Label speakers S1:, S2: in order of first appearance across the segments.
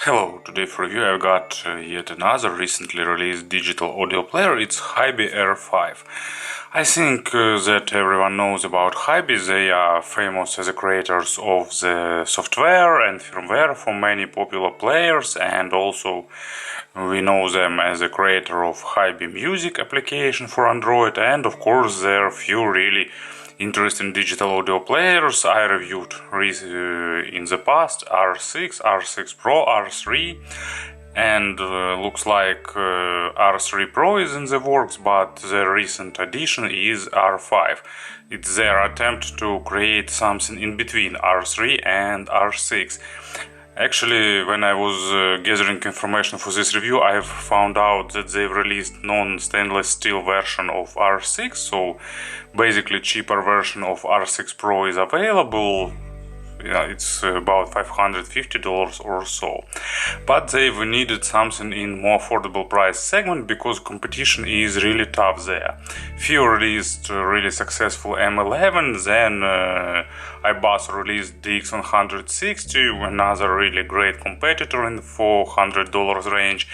S1: Hello, today for review I've got yet another recently released digital audio player. It's HiBy R5. I think that everyone knows about HiBy. They are famous as the creators of the software and firmware for many popular players, and also we know them as the creator of HiBy Music application for Android, and of course there are few really interesting digital audio players I reviewed in the past: R6, R6 Pro, R3, and looks like R3 Pro is in the works, but the recent addition is R5. It's their attempt to create something in between R3 and R6. Actually, when I was gathering information for this review, I've found out that they've released non-stainless steel version of R6, so basically cheaper version of R6 Pro is available. Yeah, it's about $550 or so, but they've needed something in more affordable price segment because competition is really tough there. Few released really successful M11, then HiBy released DX160, another really great competitor in the $400 range,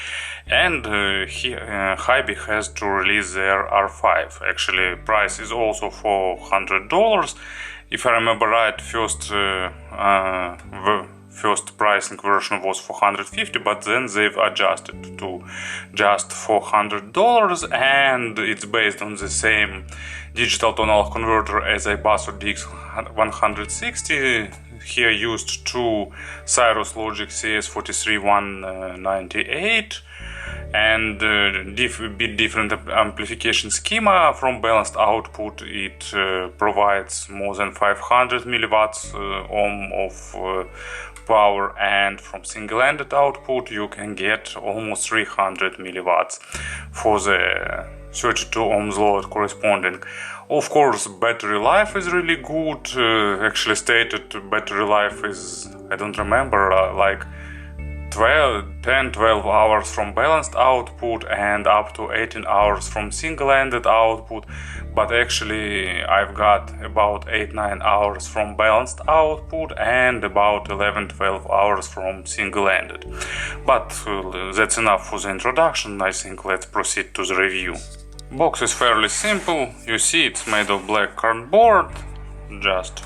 S1: and HiBy has to release their R5. Actually, price is also $400. If I remember right, first pricing version was $450, but then they've adjusted to just $400, and it's based on the same digital tonal converter as HiBy DX160. Here used two Cirrus Logic CS43198 and bit different amplification schema. From balanced output it provides more than 500 milliwatts ohm of power, and from single-ended output you can get almost 300 milliwatts for the 32 ohms load corresponding. Of course, battery life is really good. Actually stated battery life is, I don't remember, like 10-12 hours from balanced output and up to 18 hours from single-ended output, but actually I've got about 8-9 hours from balanced output and about 11-12 hours from single-ended. But that's enough for the introduction. I think let's proceed to the review. Box is fairly simple. You see it's made of black cardboard, just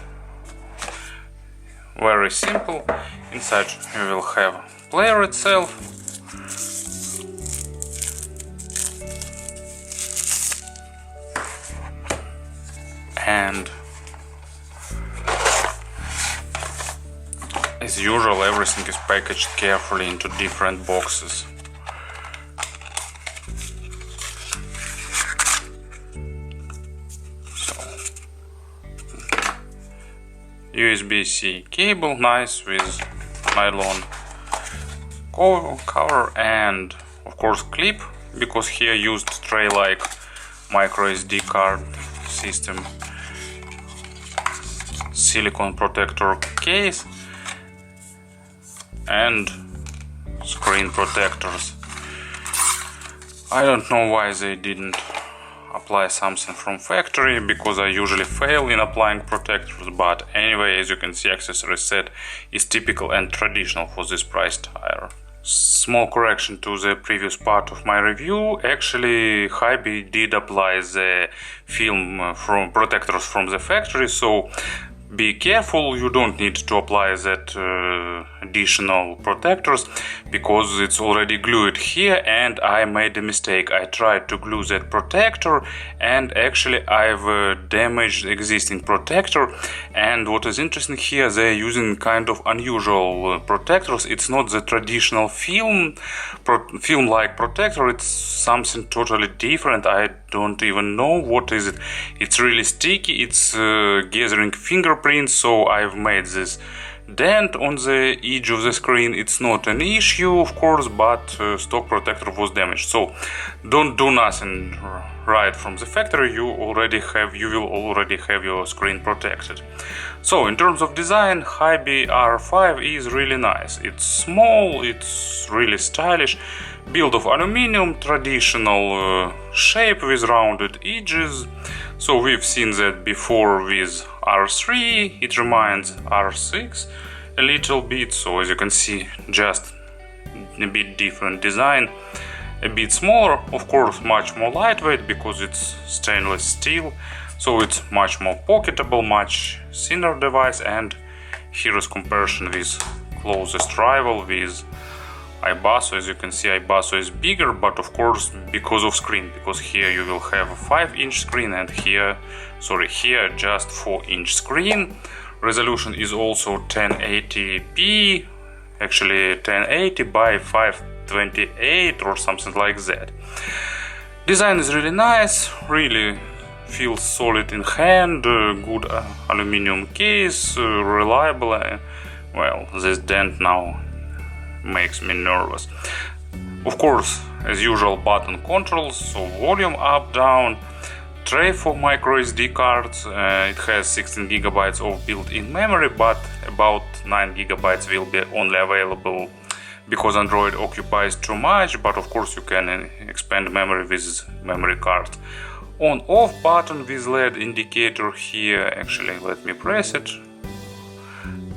S1: very simple. Inside you will have player itself, and as usual everything is packaged carefully into different boxes. USB-C cable, nice, with nylon cover, and of course clip, because here used tray-like micro SD card system, silicone protector case, and screen protectors. I don't know why they didn't apply something from factory, because I usually fail in applying protectors, but anyway, as you can see, accessory set is typical and traditional for this price tire. Small correction to the previous part of my review. Actually, HiBy did apply the film from protectors from the factory, so be careful, you don't need to apply that additional protectors because it's already glued here, and I made a mistake. I tried to glue that protector and actually I've damaged existing protector. And what is interesting here, they're using kind of unusual protectors. It's not the traditional film-like protector, it's something totally different. I don't even know what is it. It's really sticky, it's gathering fingerprints, so I've made this dent on the edge of the screen. It's not an issue, of course, but stock protector was damaged. So don't do nothing right from the factory. You will already have your screen protected. So in terms of design, HiBy R5 is really nice. It's small, it's really stylish. Build of aluminum, traditional shape with rounded edges. So we've seen that before with R3. It reminds R6 a little bit. So as you can see, just bit different design, a bit smaller, of course much more lightweight because it's stainless steel, so it's much more pocketable, much thinner device. And here is comparison with closest rival, with iBasso. As you can see, iBasso is bigger, but of course because of screen, because here you will have a 5-inch screen and here just 4-inch screen. Resolution is also 1080p, actually 1080 by 528 or something like that. Design is really nice, really feels solid in hand, good aluminum case, reliable. Well, this dent now makes me nervous. Of course, as usual, button controls, so volume up, down, tray for micro SD cards. It has 16 GB of built-in memory, but about 9 GB will be only available because Android occupies too much, but of course you can expand memory with memory card. On-off button with LED indicator here, actually let me press it,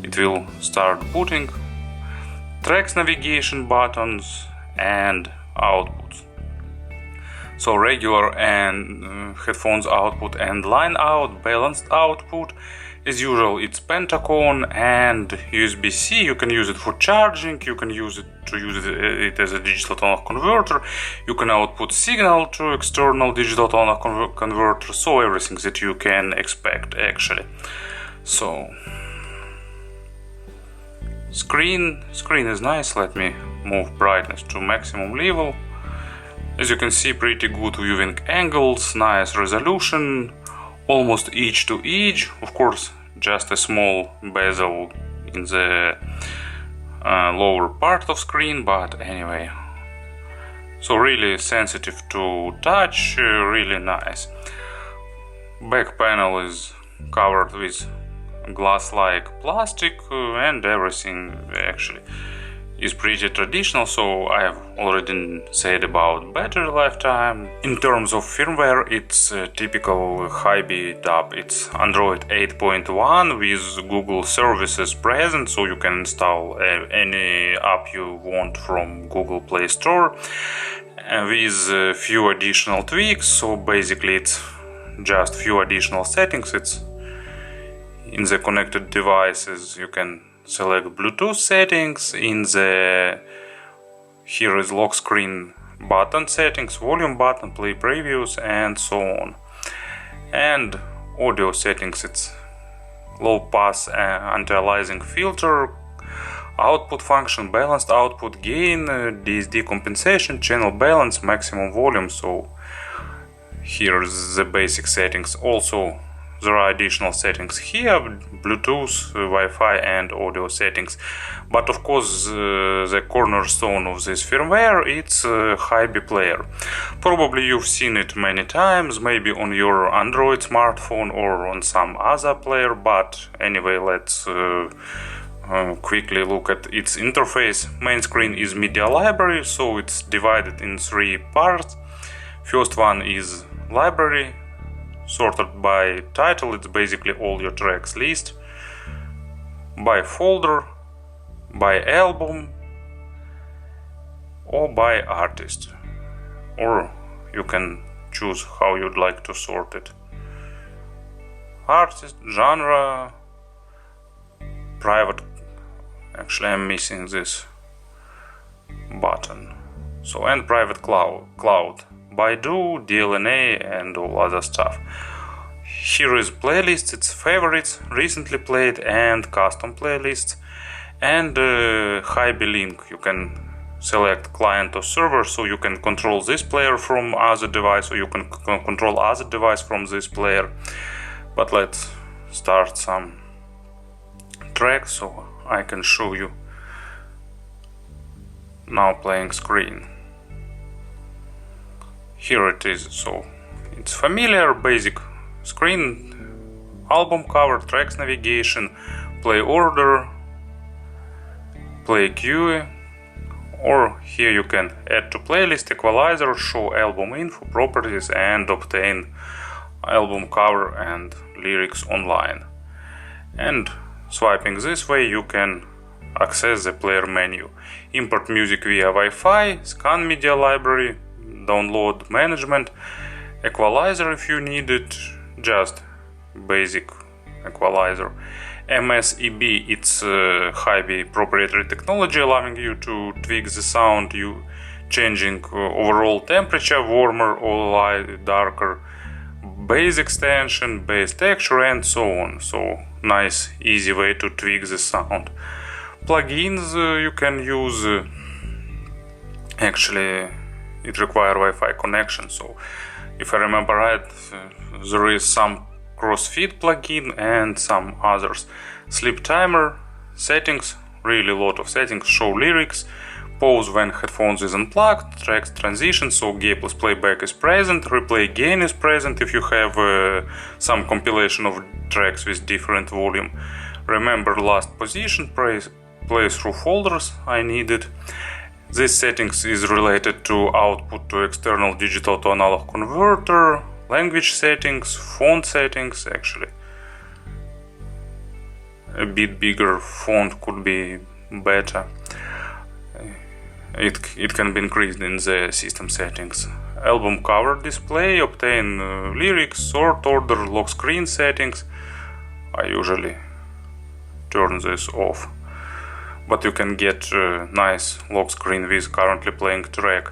S1: it will start booting. Tracks navigation buttons and outputs. So regular and headphones output and line out, balanced output. As usual, it's Pentacon and USB-C. You can use it for charging, you can use it as a digital tone converter, you can output signal to external digital tone converter, so everything that you can expect actually. So screen is nice. Let me move brightness to maximum level. As you can see, pretty good viewing angles, nice resolution, almost edge to edge. Of course, just a small bezel in the lower part of screen, but anyway. So really sensitive to touch, really nice. Back panel is covered with glass-like plastic, and everything actually is pretty traditional. So I have already said about battery lifetime. In terms of firmware, it's typical HiBy DAP. It's Android 8.1 with Google services present, so you can install any app you want from Google Play Store, with a few additional tweaks. So basically it's just few additional settings. It's in the connected devices, you can select Bluetooth settings. In the here is lock screen button settings, volume button, play previews, and so on. And audio settings, it's low pass anti-aliasing filter, output function, balanced output, gain, DSD compensation, channel balance, maximum volume. So here's the basic settings. Also there are additional settings here, Bluetooth, Wi-Fi and audio settings. But of course the cornerstone of this firmware, it's HiBy player. Probably you've seen it many times, maybe on your Android smartphone or on some other player, but anyway, let's quickly look at its interface. Main screen is media library, so it's divided in 3 parts. First one is library, sorted by title, it's basically all your tracks list, by folder, by album, or by artist, or you can choose how you'd like to sort it. Artist, genre, private, actually I'm missing this button, so, and private cloud, Baidu, DLNA, and all other stuff. Here is playlists, it's favorites, recently played, and custom playlists, and HiBy link. You can select client or server, so you can control this player from other device, or you can control other device from this player. But let's start some tracks so I can show you. Now playing screen. Here it is, so it's familiar, basic screen, album cover, tracks navigation, play order, play queue, or here you can add to playlist, equalizer, show album info, properties, and obtain album cover and lyrics online. And swiping this way you can access the player menu. Import music via Wi-Fi, scan media library, download management, equalizer if you need it, just basic equalizer. MSEB, it's HiBy proprietary technology allowing you to tweak the sound, you changing overall temperature, warmer or light, darker, bass extension, bass texture and so on. So nice easy way to tweak the sound. Plugins you can use, actually it requires Wi-Fi connection, so if I remember right, there is some crossfeed plugin and some others. Sleep timer, settings, really a lot of settings, show lyrics, pause when headphones is unplugged, tracks transition, so gain plus playback is present, replay gain is present if you have some compilation of tracks with different volume. Remember last position, play through folders I needed. This settings is related to output to external digital to analog converter, language settings, font settings, actually a bit bigger font could be better. It can be increased in the system settings. Album cover display, obtain lyrics, sort order, lock screen settings. I usually turn this off, but you can get nice lock screen with currently playing track.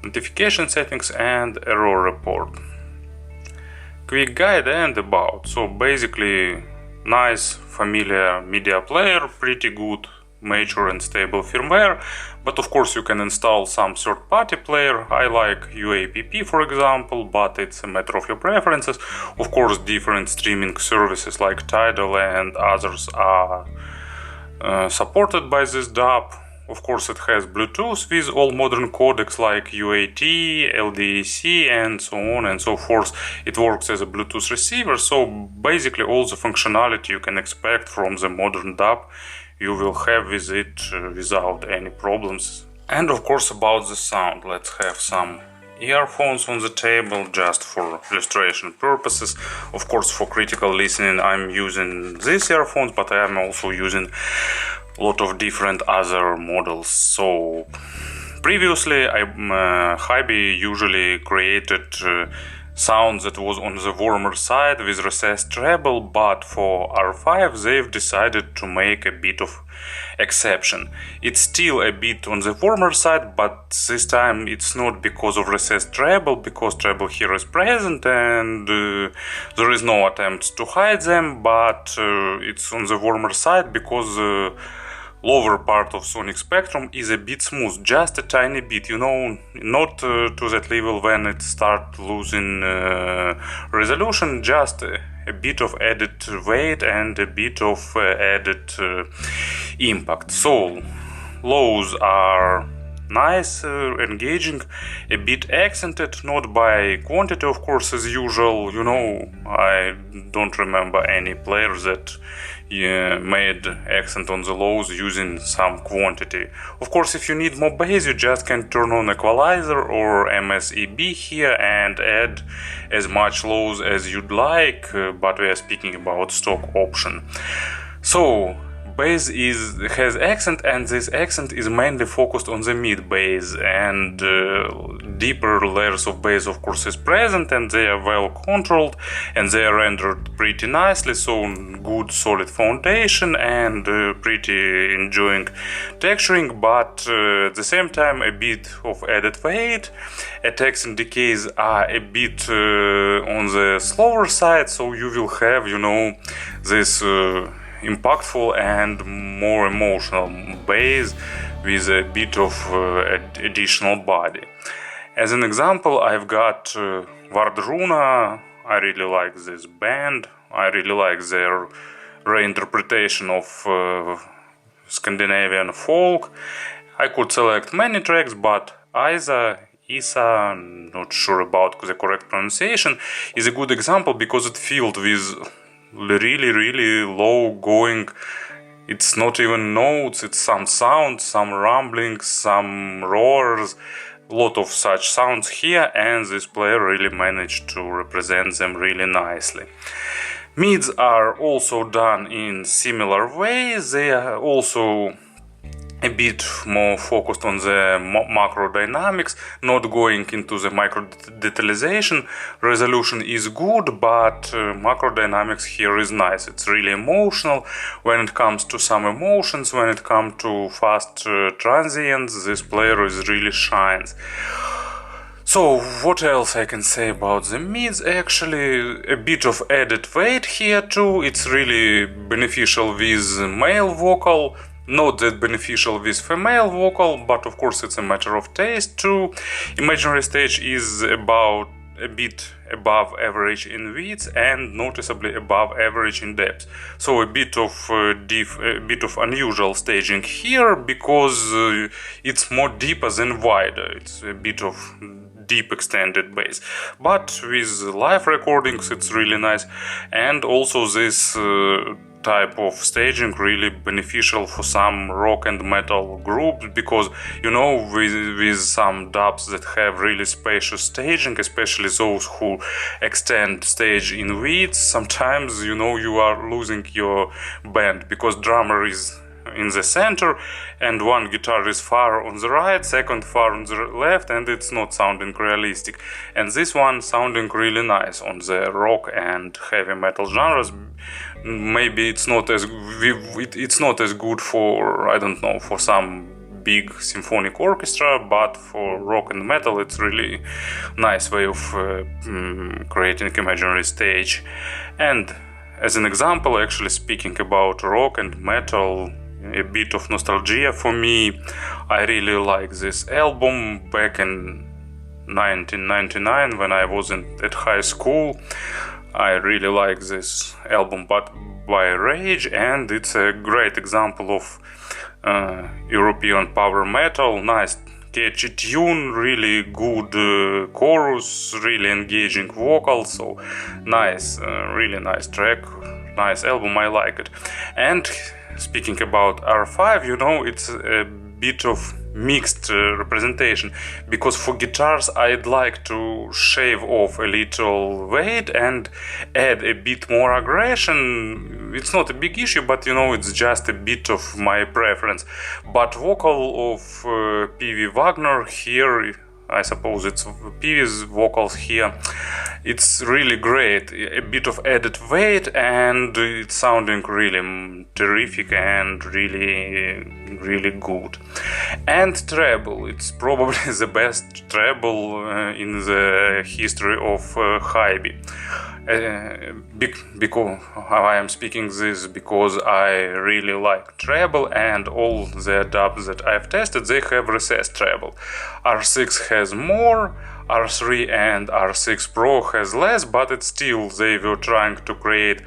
S1: Notification settings and error report. Quick guide and about. So basically nice familiar media player, pretty good mature and stable firmware, but of course you can install some third-party player. I like UAPP for example, but it's a matter of your preferences. Of course different streaming services like Tidal and others are supported by this DAP. Of course it has Bluetooth with all modern codecs like UAT, LDAC and so on and so forth. It works as a Bluetooth receiver, so basically all the functionality you can expect from the modern DAP you will have with it without any problems. And of course about the sound, let's have some earphones on the table just for illustration purposes. Of course for critical listening I'm using these earphones, but I am also using a lot of different other models. So previously HiBy usually created sound that was on the warmer side with recessed treble, but for R5 they've decided to make a bit of exception. It's still a bit on the warmer side, but this time it's not because of recessed treble, because treble here is present and there is no attempt to hide them, but it's on the warmer side because lower part of sonic spectrum is a bit smooth, just a tiny bit, you know, not to that level when it start losing resolution, just a bit of added weight and a bit of added impact. So lows are nice, engaging, a bit accented, not by quantity of course as usual, you know, I don't remember any player that made accent on the lows using some quantity. Of course if you need more bass you just can turn on equalizer or MSEB here and add as much lows as you'd like, but we are speaking about stock option. So bass has accent, and this accent is mainly focused on the mid bass, and deeper layers of bass of course is present and they are well controlled and they are rendered pretty nicely, so good solid foundation and pretty enjoying texturing, but at the same time a bit of added weight. Attacks and decays are a bit on the slower side, so you will have, you know, this impactful and more emotional bass with a bit of additional body. As an example, I've got Wardruna. I really like this band. I really like their reinterpretation of Scandinavian folk. I could select many tracks, but Isa, not sure about the correct pronunciation, is a good example because it filled with really low going, it's not even notes, it's some sounds, some rumblings, some roars, a lot of such sounds here, and this player really managed to represent them really nicely. Mids are also done in similar ways. They are also a bit more focused on the macro dynamics, not going into the micro detalization. Resolution is good, but macro dynamics here is nice. It's really emotional when it comes to some emotions, when it comes to fast transients. This player is really shines. So what else I can say about the mids? Actually, a bit of added weight here too. It's really beneficial with male vocal. Not that beneficial with female vocal, but of course it's a matter of taste too. Imaginary stage is about a bit above average in width and noticeably above average in depth. So a bit of unusual staging here, because it's more deeper than wider. It's a bit of deep extended bass, but with live recordings it's really nice. And also this type of staging really beneficial for some rock and metal groups, because with some dubs that have really spacious staging, especially those who extend stage in width, sometimes you are losing your band, because drummer is in the center and one guitar is far on the right, second far on the left, and it's not sounding realistic. And this one sounding really nice on the rock and heavy metal genres. Maybe it's not as good for, I don't know, for some big symphonic orchestra, but for rock and metal it's really nice way of creating imaginary stage. And as an example, actually speaking about rock and metal, a bit of nostalgia for me. I really like this album back in 1999 when I was at high school. I really like this album, but by Rage, and it's a great example of European power metal. Nice catchy tune, really good chorus, really engaging vocals. So nice, really nice track, nice album. I like it. And speaking about R5, it's a bit of mixed representation, because for guitars I'd like to shave off a little weight and add a bit more aggression. It's not a big issue, but it's just a bit of my preference. But vocal of PV Wagner here, I suppose it's PV's vocals here, it's really great. A bit of added weight and it's sounding really terrific and really good. And treble, it's probably the best treble in the history of HiBy. Because I am speaking this because I really like treble, and all the dubs that I've tested, they have recessed treble. R6 has more, R3 and R6 Pro has less, but it's still, they were trying to create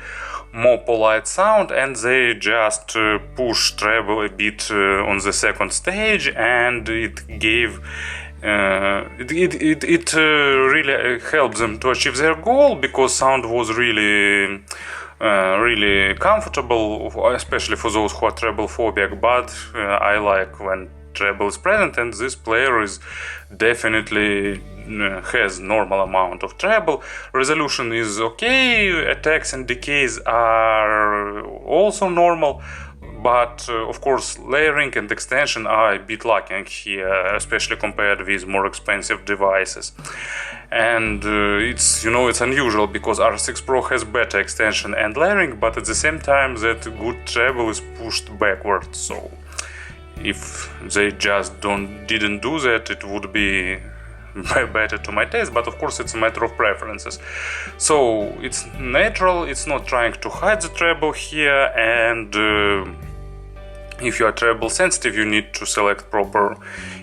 S1: more polite sound, and they just push treble a bit on the second stage, and it gave it really helped them to achieve their goal, because sound was really comfortable, especially for those who are treble phobic. But I like when treble is present, and this player is definitely has normal amount of treble. Resolution is okay, attacks and decays are also normal, but of course layering and extension are a bit lacking here, especially compared with more expensive devices. And it's unusual, because R6 Pro has better extension and layering, but at the same time that good treble is pushed backwards. So if they just didn't do that, it would be better to my taste, but of course it's a matter of preferences. So it's natural, it's not trying to hide the treble here, and if you are treble sensitive, you need to select proper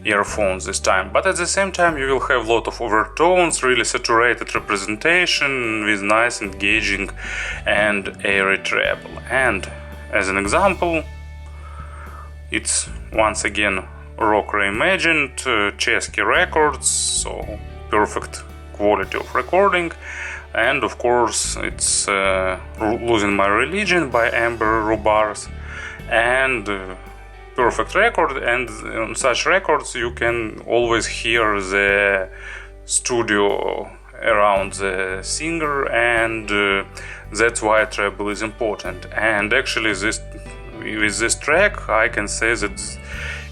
S1: earphones this time. But at the same time you will have a lot of overtones, really saturated representation with nice engaging and airy treble. And as an example, it's once again rock reimagined, Chesky Records, so perfect quality of recording. And of course it's Losing My Religion by Amber Rubarth, and perfect record. And on such records you can always hear the studio around the singer, and that's why treble is important. And actually with this track I can say that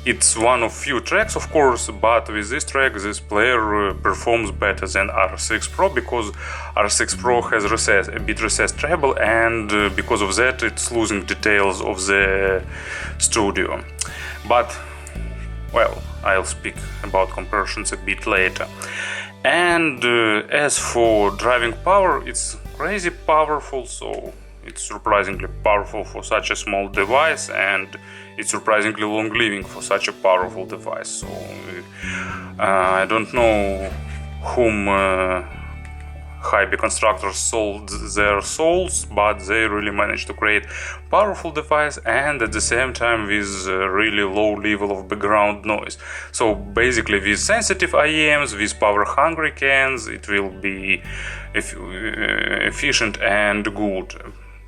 S1: It's one of few tracks, of course, but with this track this player performs better than R6 Pro, because R6 Pro has a bit recessed treble, and because of that it's losing details of the studio. But well, I'll speak about comparisons a bit later. And as for driving power, it's crazy powerful, so it's surprisingly powerful for such a small device, and it's surprisingly long-living for such a powerful device. So I don't know whom HiBy constructors sold their souls, but they really managed to create powerful device and at the same time with a really low level of background noise. So basically with sensitive IEMs, with power-hungry cans, it will be efficient and good.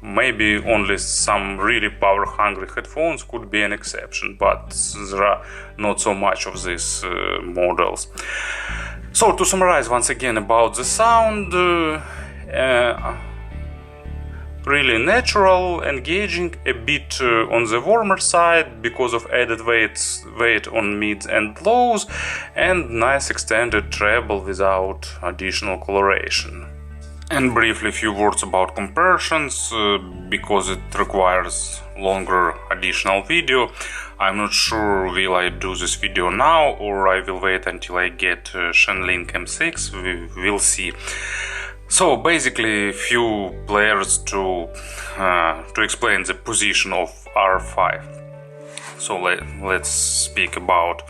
S1: Maybe only some really power-hungry headphones could be an exception, but there are not so much of these models. So to summarize once again about the sound, really natural, engaging, a bit on the warmer side because of added weight on mids and lows, and nice extended treble without additional coloration. And briefly a few words about comparisons, because it requires longer additional video. I'm not sure will I do this video now or I will wait until I get Shenlink M6, we'll see. So basically a few players to explain the position of R5. So let's speak about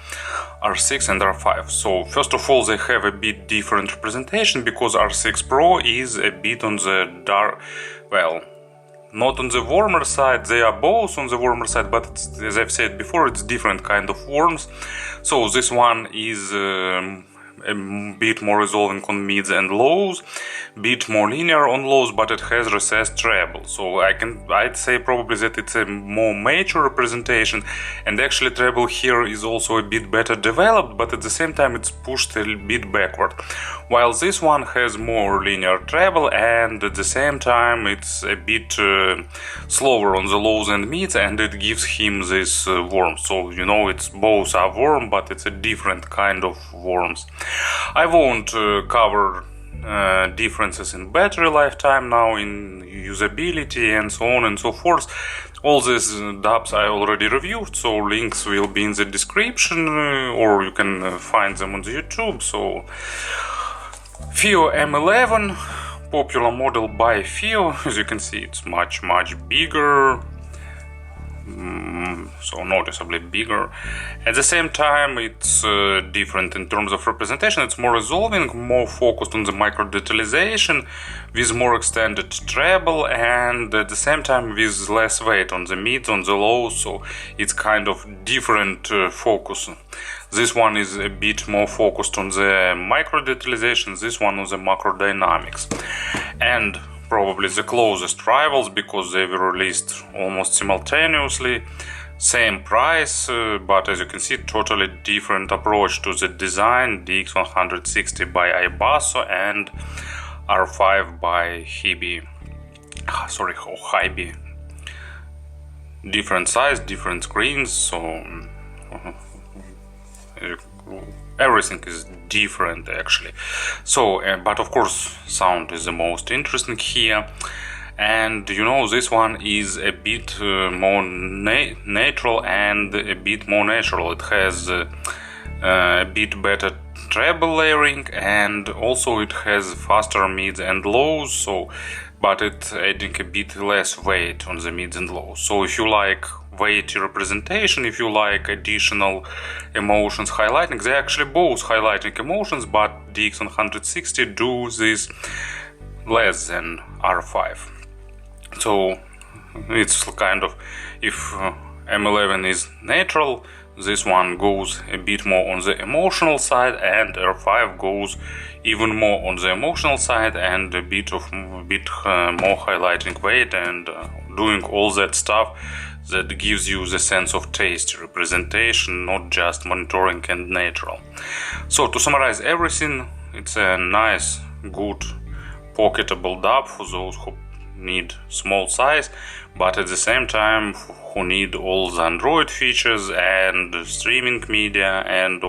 S1: R6 and R5. So first of all, they have a bit different representation, because R6 Pro is a bit on the dark, well, not on the warmer side. They are both on the warmer side, but it's, as I've said before, it's different kind of warms. So this one is a bit more resolving on mids and lows, bit more linear on lows, but it has recessed treble. So I'd say probably that it's a more mature representation, and actually treble here is also a bit better developed, but at the same time it's pushed a bit backward. While this one has more linear treble, and at the same time it's a bit slower on the lows and mids, and it gives him this warmth. So you know, it's both are warm, but it's a different kind of warmth. I won't cover differences in battery lifetime now, in usability and so on and so forth. All these DAPs I already reviewed, so links will be in the description, or you can find them on the YouTube. So FiiO M11, popular model by FiiO. As you can see, it's much bigger. So noticeably bigger. At the same time, it's different in terms of representation. It's more resolving, more focused on the micro detalization, with more extended treble, and at the same time with less weight on the mids, on the lows. So it's kind of different focus. This one is a bit more focused on the micro detalization, this one on the macro dynamics. And probably the closest rivals, because they were released almost simultaneously, same price, but as you can see, totally different approach to the design. DX160 by iBasso and R5 by HiBy. HiBy. Different size, different screens, so everything is different actually. So but of course sound is the most interesting here, and you know, this one is a bit more natural and a bit more natural. It has a bit better treble layering, and also it has faster mids and lows, so but it's adding a bit less weight on the mids and lows. So if you like weighty representation, if you like additional emotions highlighting, they're actually both highlighting emotions, but DX160 do this less than R5. So it's kind of, if M11 is natural, this one goes a bit more on the emotional side, and R5 goes even more on the emotional side, and a bit more highlighting weight and doing all that stuff that gives you the sense of tasty representation, not just monitoring and natural. So to summarize everything, it's a nice, good, pocketable DAP for those who need small size, but at the same time who need all the Android features and streaming media and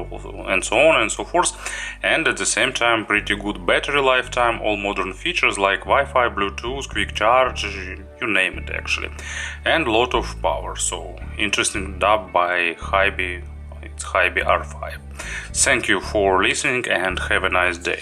S1: so on and so forth, and at the same time pretty good battery lifetime, all modern features like Wi-Fi, Bluetooth, quick charge, you name it actually, and lot of power. So interesting DAP by HiBy, it's HiBy R5. Thank you for listening and have a nice day.